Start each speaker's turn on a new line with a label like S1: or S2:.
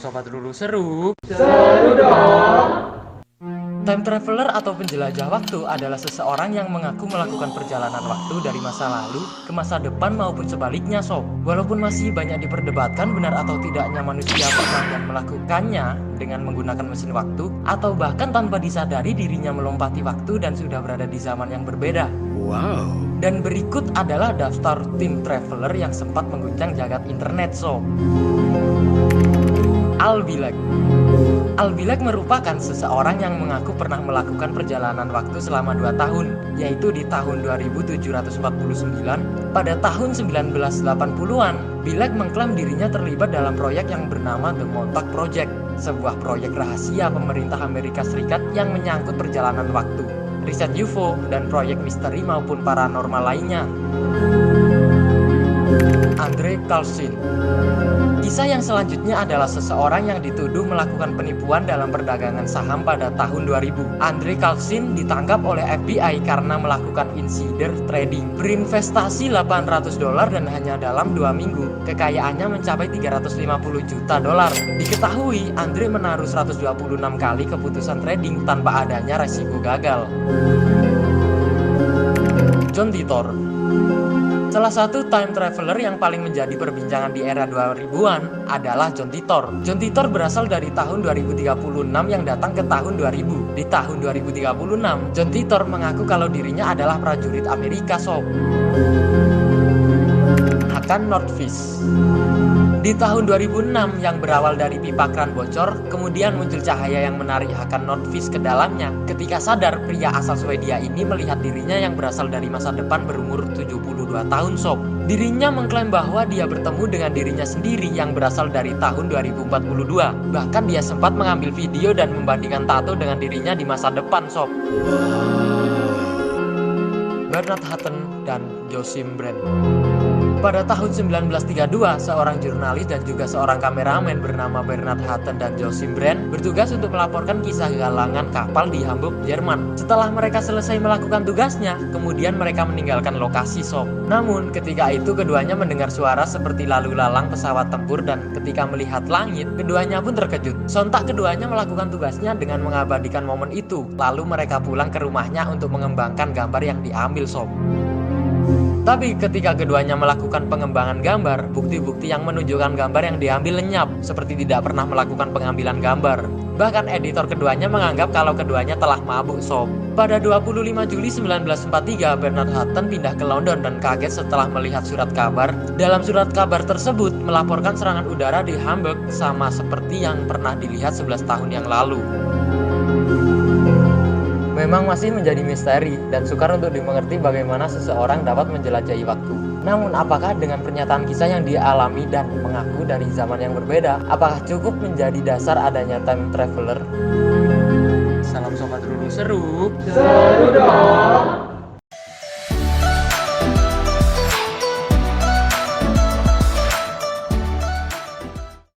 S1: Sobat Lulu, seru.
S2: Seru dong.
S1: Time traveler atau penjelajah waktu adalah seseorang yang mengaku melakukan perjalanan waktu dari masa lalu ke masa depan maupun sebaliknya, sob. Walaupun masih banyak diperdebatkan benar atau tidaknya manusia pernah dan melakukannya dengan menggunakan mesin waktu, atau bahkan tanpa disadari dirinya melompati waktu dan sudah berada di zaman yang berbeda.
S2: Wow.
S1: Dan berikut adalah daftar time traveler yang sempat mengguncang jagat internet, sob. Albilag. Albilag merupakan seseorang yang mengaku pernah melakukan perjalanan waktu selama 2 tahun, yaitu di tahun 2749 pada tahun 1980-an. Bilag mengklaim dirinya terlibat dalam proyek yang bernama The Montauk Project, sebuah proyek rahasia pemerintah Amerika Serikat yang menyangkut perjalanan waktu, riset UFO, dan proyek misteri maupun paranormal lainnya. Andre Carlson. Kisah yang selanjutnya adalah seseorang yang dituduh melakukan penipuan dalam perdagangan saham pada tahun 2000. Andre Carlson ditangkap oleh FBI karena melakukan insider trading, berinvestasi $800 dan hanya dalam 2 minggu kekayaannya mencapai $350 juta. Diketahui Andre menaruh 126 kali keputusan trading tanpa adanya resiko gagal. John Titor. Salah satu time traveler yang paling menjadi perbincangan di era 2000-an adalah John Titor. John Titor berasal dari tahun 2036 yang datang ke tahun 2000. Di tahun 2036, John Titor mengaku kalau dirinya adalah prajurit Amerika, sob. Hakan Nordqvist. Di tahun 2006 yang berawal dari pipa kran bocor, kemudian muncul cahaya yang menarik Hakan Nordqvist ke dalamnya. Ketika sadar, pria asal Swedia ini melihat dirinya yang berasal dari masa depan berumur 72 tahun, sob. Dirinya mengklaim bahwa dia bertemu dengan dirinya sendiri yang berasal dari tahun 2042. Bahkan dia sempat mengambil video dan membandingkan tato dengan dirinya di masa depan, sob. Bernard Hutton dan Joachim Brandt. Pada tahun 1932, seorang jurnalis dan juga seorang kameramen bernama Bernard Hutton dan Joachim Brandt bertugas untuk melaporkan kisah galangan kapal di Hamburg, Jerman. Setelah mereka selesai melakukan tugasnya, kemudian mereka meninggalkan lokasi, sob. Namun, ketika itu keduanya mendengar suara seperti lalu lalang pesawat tempur dan ketika melihat langit, keduanya pun terkejut. Sontak keduanya melakukan tugasnya dengan mengabadikan momen itu. Lalu mereka pulang ke rumahnya untuk mengembangkan gambar yang diambil, sob. Tapi ketika keduanya melakukan pengembangan gambar, bukti-bukti yang menunjukkan gambar yang diambil lenyap, seperti tidak pernah melakukan pengambilan gambar. Bahkan editor keduanya menganggap kalau keduanya telah mabuk, sob. Pada 25 Juli 1943, Bernard Hutton pindah ke London dan kaget setelah melihat surat kabar. Dalam surat kabar tersebut melaporkan serangan udara di Hamburg sama seperti yang pernah dilihat 11 tahun yang lalu. Memang masih menjadi misteri dan sukar untuk dimengerti bagaimana seseorang dapat menjelajahi waktu. Namun apakah dengan pernyataan kisah yang dialami dan mengaku dari zaman yang berbeda, apakah cukup menjadi dasar adanya time traveler? Salam Sobat Lulu, seru.
S2: Seru dong.